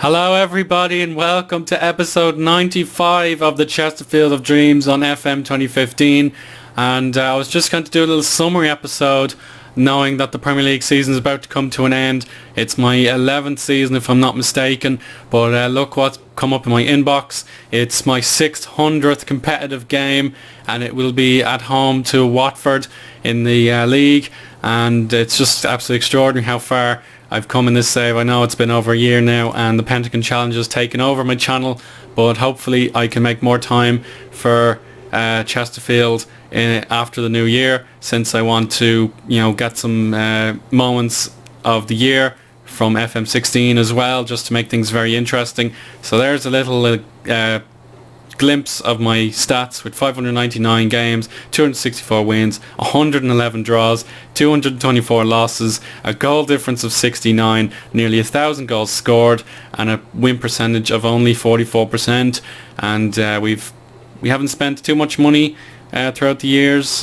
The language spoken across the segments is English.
Hello everybody and welcome to episode 95 of the Chesterfield of Dreams on FM 2015, and I was just going to do a little summary episode knowing that the Premier League season is about to come to an end. It's my 11th season if I'm not mistaken, but look what's come up in my inbox. It's my 600th competitive game and it will be at home to Watford in the league, and it's just absolutely extraordinary how far I've come in this save. I know it's been over a year now and the Pentagon Challenge has taken over my channel, but hopefully I can make more time for Chesterfield after the new year, since I want to get some moments of the year from FM16 as well, just to make things very interesting. So there's a little glimpse of my stats with 599 games, 264 wins, 111 draws, 224 losses, a goal difference of 69, nearly 1,000 goals scored, and a win percentage of only 44%. And we haven't spent too much money throughout the years.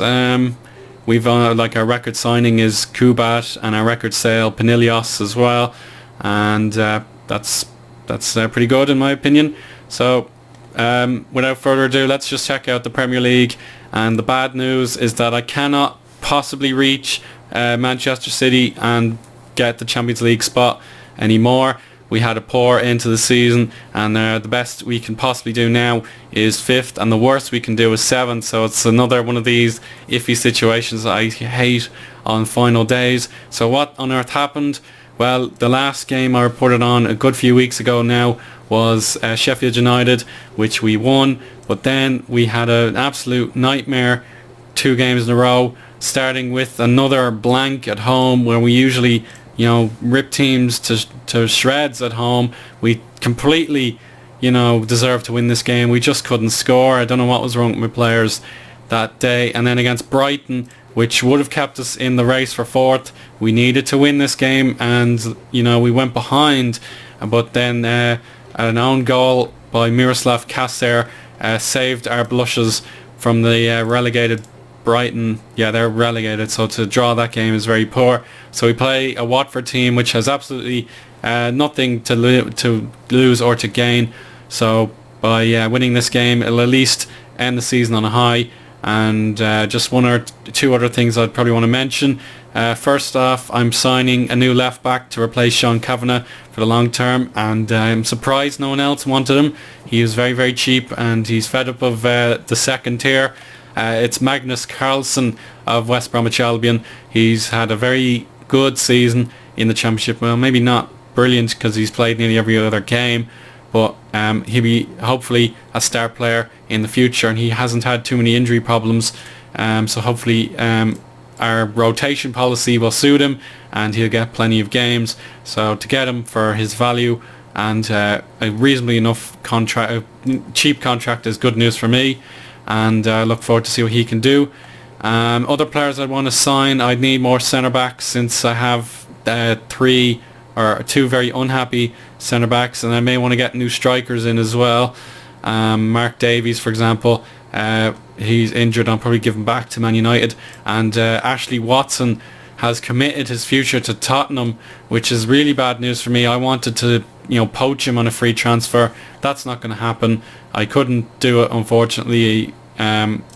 We've like our record signing is Kubat, and our record sale Pinilios as well, and that's pretty good in my opinion. So without further ado, let's just check out the Premier League. And the bad news is that I cannot possibly reach Manchester City and get the Champions League spot anymore. We had a poor end to the season, and the best we can possibly do now is 5th, and the worst we can do is 7th. So it's another one of these iffy situations that I hate on final days. So what on earth happened? Well, the last game I reported on a good few weeks ago now was Sheffield United, which we won, but then we had an absolute nightmare 2 games in a row, starting with another blank at home where we usually rip teams to shreds at home. We completely deserved to win this game. We just couldn't score. I don't know what was wrong with my players that day. And then against Brighton, which would have kept us in the race for 4th, we needed to win this game, and we went behind, but then an own goal by Miroslav Kaser saved our blushes from the relegated Brighton. Yeah, they're relegated, so to draw that game is very poor. So we play a Watford team which has absolutely nothing to lose or to gain. So by winning this game, it'll at least end the season on a high. And just one or two other things I'd probably want to mention. First off, I'm signing a new left back to replace Sean Kavanagh for the long term, and I'm surprised no one else wanted him. He was very, very cheap, and he's fed up of the second tier. It's Magnus Carlsen of West Bromwich Albion. He's had a very good season in the Championship. Well, maybe not brilliant because he's played nearly every other game, but he'll be hopefully a star player in the future, and he hasn't had too many injury problems. So hopefully our rotation policy will suit him, and he'll get plenty of games. So to get him for his value and a reasonably enough contract, cheap contract, is good news for me, and I look forward to see what he can do. Other players I'd want to sign, I'd need more centre backs, since I have 3 or 2 very unhappy centre backs, and I may want to get new strikers in as well. Mark Davies, for example, he's injured. I'll probably give him back to Man United. And Ashley Watson has committed his future to Tottenham, which is really bad news for me. I wanted to poach him on a free transfer. That's not going to happen. I couldn't do it, unfortunately.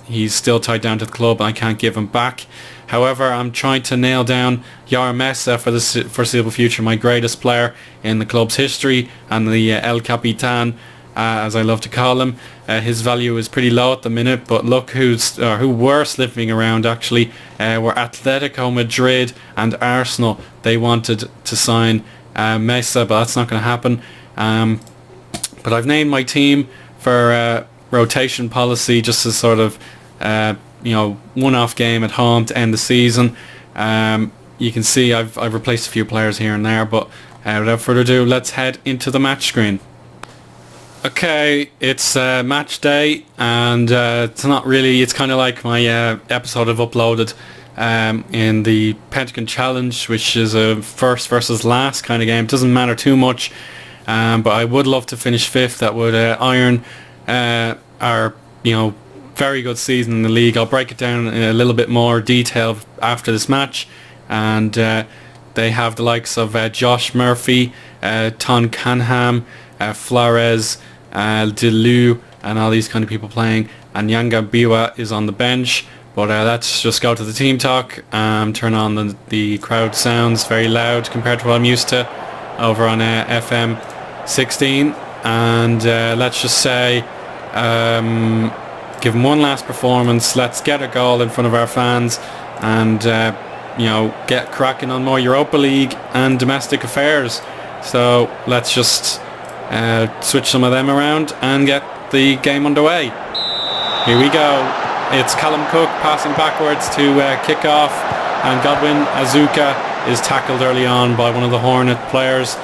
He's still tied down to the club and I can't give him back. However, I'm trying to nail down Yara Mesa for the foreseeable future, my greatest player in the club's history, and the El Capitan, as I love to call him. His value is pretty low at the minute, but look who were slipping around actually. Were Atletico Madrid and Arsenal. They wanted to sign Mesa, but that's not going to happen. But I've named my team for rotation policy, just as sort of one-off game at home to end the season. You can see I've replaced a few players here and there, but without further ado, let's head into the match screen. Okay, it's match day, and it's not really, it's kind of like my episode I've uploaded in the Pentagon Challenge, which is a first versus last kind of game. It doesn't matter too much, but I would love to finish 5th. That would iron our very good season in the league. I'll break it down in a little bit more detail after this match, and They have the likes of Josh Murphy, Ton Canham, Flores, Delu, and all these kind of people playing. And Yanga Biwa is on the bench. But let's just go to the team talk. Turn on the crowd sounds very loud compared to what I'm used to over on FM 16. And let's just say, give them one last performance. Let's get a goal in front of our fans and get cracking on more Europa League and domestic affairs. So let's just switch some of them around and get the game underway. Here we go. It's Callum Cook passing backwards to kick off, and Godwin Azuka is tackled early on by one of the Hornet players,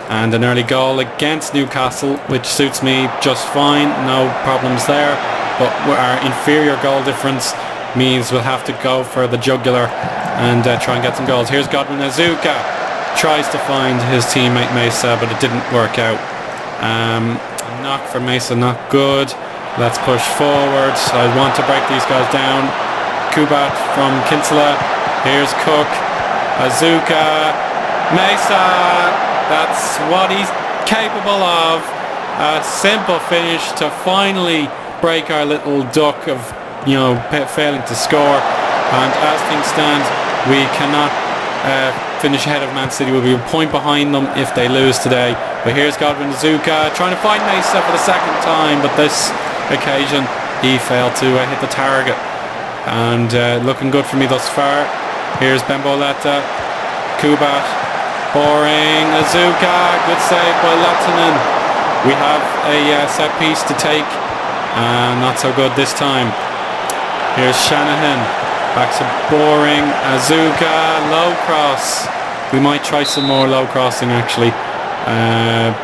and an early goal against Newcastle, which suits me just fine, no problems there. But our inferior goal difference means we'll have to go for the jugular and try and get some goals. Here's Godwin Azuka, tries to find his teammate Mesa, but it didn't work out. Knock for Mesa, not good. Let's push forward. I want to break these guys down. Kubat from Kinsella. Here's Cook. Azuka. Mesa. That's what he's capable of. A simple finish to finally break our little duck of failing to score. And as things stand, we cannot finish ahead of Man City. We'll be a point behind them if they lose today. But here's Godwin Azuka trying to find Mesa for the second time, but this occasion he failed to hit the target. And looking good for me thus far. Here's Bemboletta. Kubat. Boring. Azuka. Good save by Lattinen. We have a set piece to take. Not so good this time. Here's Shanahan. Back to Boring. Azuka. Low cross. We might try some more low crossing actually.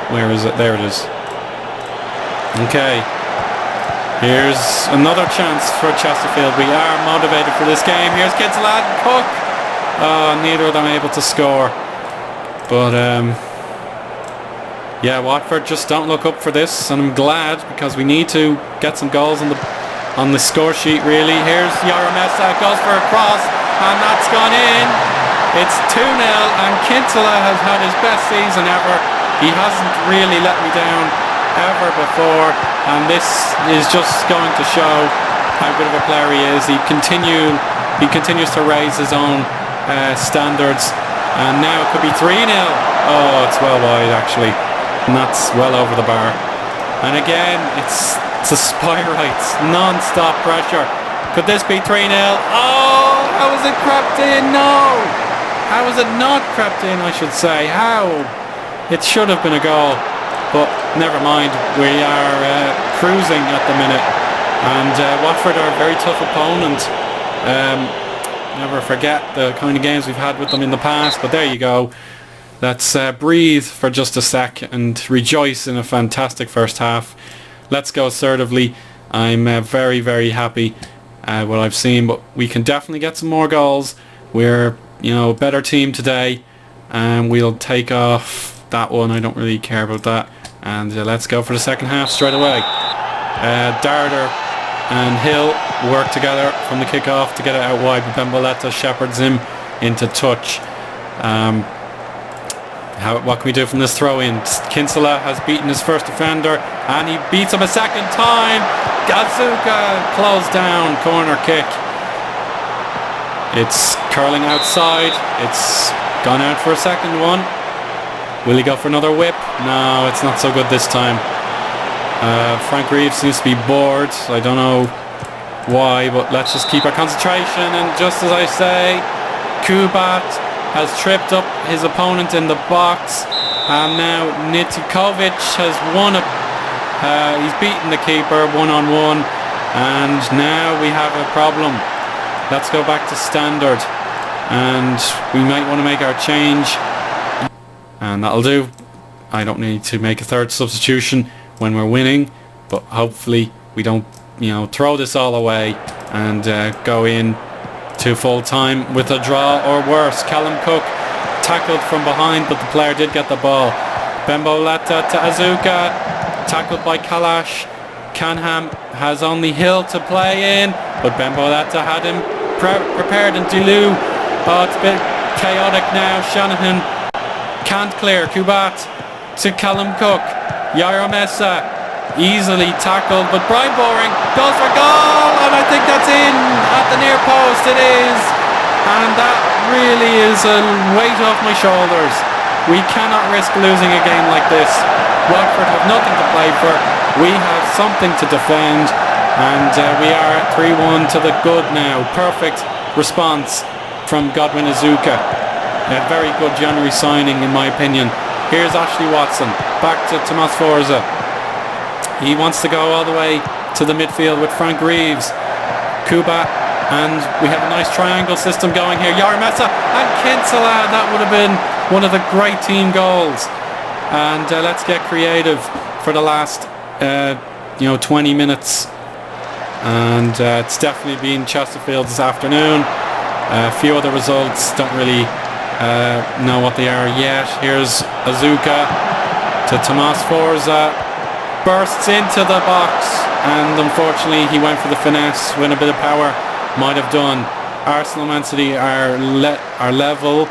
Where is it? There it is. Okay. Here's another chance for Chesterfield. We are motivated for this game. Here's Kinsella and Cook. Neither of them able to score. But yeah, Watford just don't look up for this, and I'm glad because we need to get some goals on the score sheet really. Here's Yaramesa, goes for a cross, and that's gone in. It's 2-0, and Kinsella has had his best season ever. He hasn't really let me down ever before, and this is just going to show how good of a player he is. He continues to raise his own standards, and now it could be 3-0. Oh, it's well wide actually, and that's well over the bar. And again, it's a Spireites non-stop pressure. Could this be 3-0? Oh, how was it crept in? No, how was it not crept in, I should say? How? It should have been a goal. But never mind, we are cruising at the minute, and Watford are a very tough opponent. Never forget the kind of games we've had with them in the past, but there you go. Let's breathe for just a sec and rejoice in a fantastic first half. Let's go assertively. I'm very, very happy what I've seen, but we can definitely get some more goals. We're a better team today, and we'll take off that one. I don't really care about that. And let's go for the second half straight away. Darder and Hill work together from the kick-off to get it out wide, but Bemboletta shepherds him into touch. What can we do from this throw-in? Kinsella has beaten his first defender, and he beats him a second time. Azuka closed down, corner kick. It's curling outside. It's gone out for a second one. Will he go for another whip? No, it's not so good this time. Frank Reeves seems to be bored. I don't know why, but let's just keep our concentration. And just as I say, Kubat has tripped up his opponent in the box, and now Nitikovic has he's beaten the keeper one-on-one, and now we have a problem. Let's go back to standard, and we might want to make our change. And that'll do. I don't need to make a third substitution when we're winning, but hopefully we don't throw this all away and go in to full time with a draw or worse. Callum Cook tackled from behind, but the player did get the ball. Bemboletta to Azuka, tackled by Kalash. Canham has only Hill to play in, but Bemboletta had him prepared, and Delu, oh, it's a bit chaotic now. Shanahan can't clear. Kubat to Callum Cook. Yair Mensah easily tackled, but Brian Boring goes for goal, and I think that's in at the near post. It is, and that really is a weight off my shoulders. We cannot risk losing a game like this. Watford have nothing to play for. We have something to defend, and we are 3-1 to the good now. Perfect response from Godwin Azuka. A very good January signing in my opinion. Here's Ashley Watson, back to Tomas Forza. He wants to go all the way to the midfield with Frank Reeves. Kuba, and we have a nice triangle system going here. Yair Mensah and Kinsella, that would have been one of the great team goals. And let's get creative for the last 20 minutes. And it's definitely been Chesterfield this afternoon. A few other results, don't really know what they are yet. Here's Azuka to Tomas Forza, bursts into the box, and unfortunately he went for the finesse when a bit of power might have done. Arsenal, Man City are level.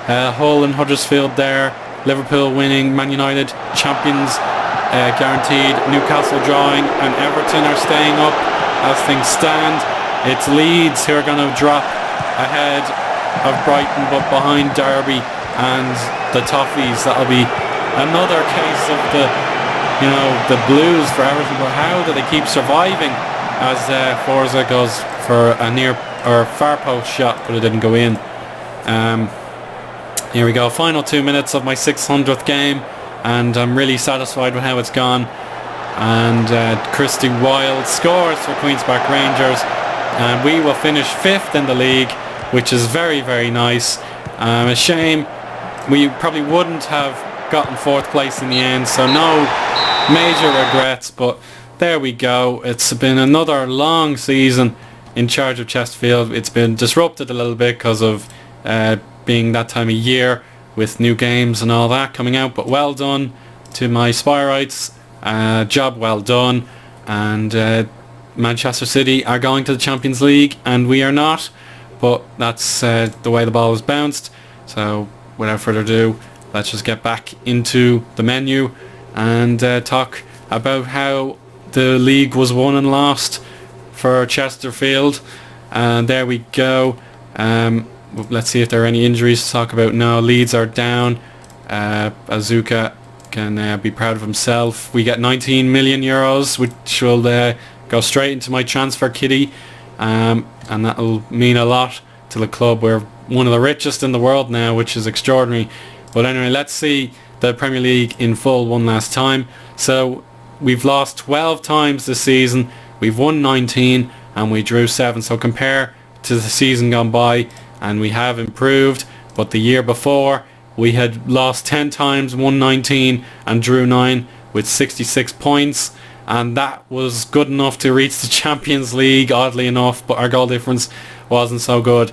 Hull and Huddersfield there. Liverpool winning. Man United champions guaranteed. Newcastle drawing, and Everton are staying up as things stand. It's Leeds who are going to drop ahead of Brighton, but behind Derby and the Toffees. That'll be another case of the blues for Everton. But how do they keep surviving as Forza goes for a near or far post shot, but it didn't go in. Here we go, final 2 minutes of my 600th game, and I'm really satisfied with how it's gone. And Christy Wilde scores for Queen's Park Rangers, and we will finish 5th in the league, which is very, very nice. A shame we probably wouldn't have gotten 4th place in the end, so no major regrets, but there we go. It's been another long season in charge of Chesterfield. It's been disrupted a little bit because of being that time of year with new games and all that coming out, but well done to my Spireites. Job well done. And Manchester City are going to the Champions League and we are not, but that's the way the ball was bounced. So without further ado, let's just get back into the menu and talk about how the league was won and lost for Chesterfield. And there we go. Let's see if there are any injuries to talk about. No, Leeds are down. Azuka can be proud of himself. We get 19 million euros, which will go straight into my transfer kitty, and that'll mean a lot to the club. We're one of the richest in the world now, which is extraordinary. But anyway, let's see the Premier League in full one last time. So we've lost 12 times this season. We've won 19 and we drew 7. So compare to the season gone by, and we have improved. But the year before, we had lost 10 times, won 19 and drew 9 with 66 points. And that was good enough to reach the Champions League, oddly enough, but our goal difference wasn't so good.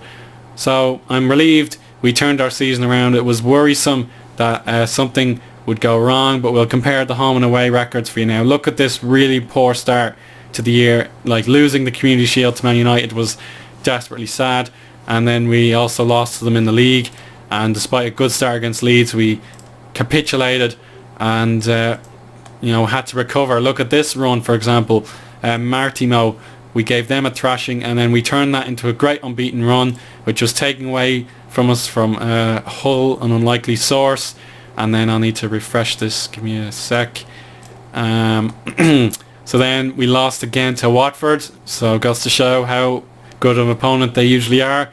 So I'm relieved we turned our season around. It was worrisome that something would go wrong, but we'll compare the home and away records for you now. Look at this really poor start to the year. Like, losing the Community Shield to Man United was desperately sad, and then we also lost to them in the league, and despite a good start against Leeds, we capitulated and had to recover. Look at this run, for example. Martimo, we gave them a thrashing, and then we turned that into a great unbeaten run, which was taken away from us from Hull, an unlikely source. And then I'll need to refresh this, give me a sec. So then we lost again to Watford, so it goes to show how good of an opponent they usually are.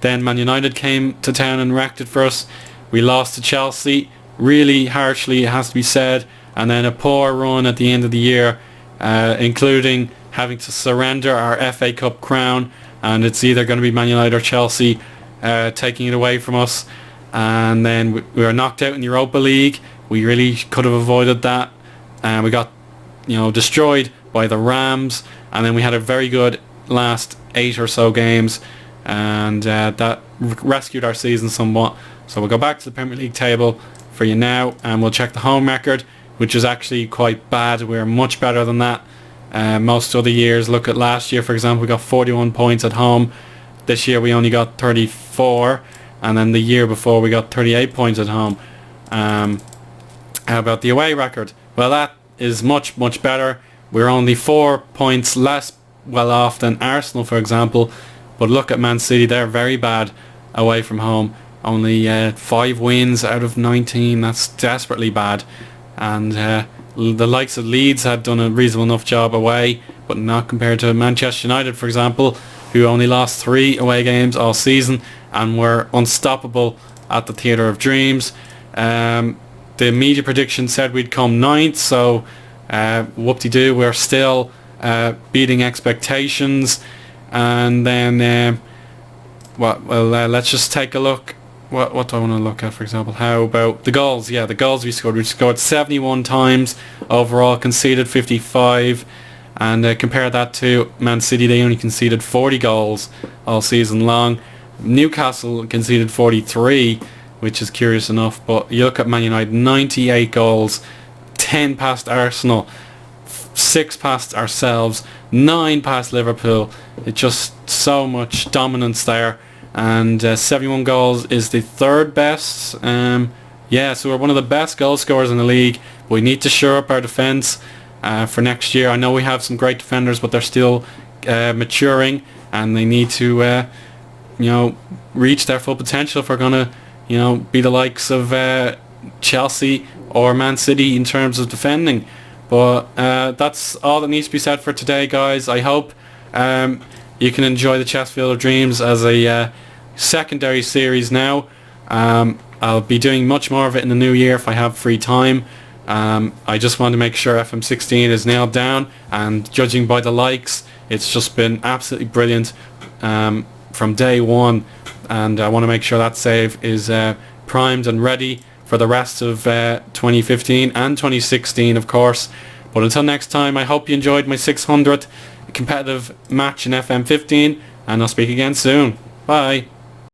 Then Man United came to town and wrecked it for us. We lost to Chelsea, really harshly, it has to be said. And then a poor run at the end of the year, including having to surrender our FA Cup crown, and it's either going to be Man United or Chelsea taking it away from us. And then we were knocked out in the Europa League. We really could have avoided that. We got destroyed by the Rams, and then we had a very good last 8 or so games, and that rescued our season somewhat. So we'll go back to the Premier League table for you now, and we'll check the home record, which is actually quite bad. We're much better than that most other years. Look at last year, for example, we got 41 points at home. This year we only got 34. and then the year before we got 38 points at home. How about the away record? Well, that is much, much better. We're only 4 points less well off than Arsenal, for example. But look at Man City, they're very bad away from home. Only 5 wins out of 19, that's desperately bad. And the likes of Leeds had done a reasonable enough job away, but not compared to Manchester United, for example, who only lost 3 away games all season and were unstoppable at the Theatre of Dreams. The media prediction said we'd come 9th, so whoop-de-doo, we're still beating expectations. And then, let's just take a look. What do I want to look at, for example? How about the goals? Yeah, the goals we scored. We scored 71 times overall, conceded 55. And compare that to Man City, they only conceded 40 goals all season long. Newcastle conceded 43, which is curious enough. But you look at Man United, 98 goals, 10 past Arsenal, 6 past ourselves, 9 past Liverpool. It's just so much dominance there. And 71 goals is the 3rd best. So we're one of the best goal scorers in the league. We need to shore up our defence for next year. I know we have some great defenders, but they're still maturing, and they need to reach their full potential if we're going to be the likes of Chelsea or Man City in terms of defending. But that's all that needs to be said for today, guys. I hope you can enjoy the Chesterfield of Dreams as a secondary series now. I'll be doing much more of it in the new year if I have free time. I just want to make sure FM16 is nailed down, and judging by the likes, it's just been absolutely brilliant from day one, and I want to make sure that save is primed and ready for the rest of 2015 and 2016, of course. But until next time, I hope you enjoyed my 600th competitive match in FM15, and I'll speak again soon. Bye.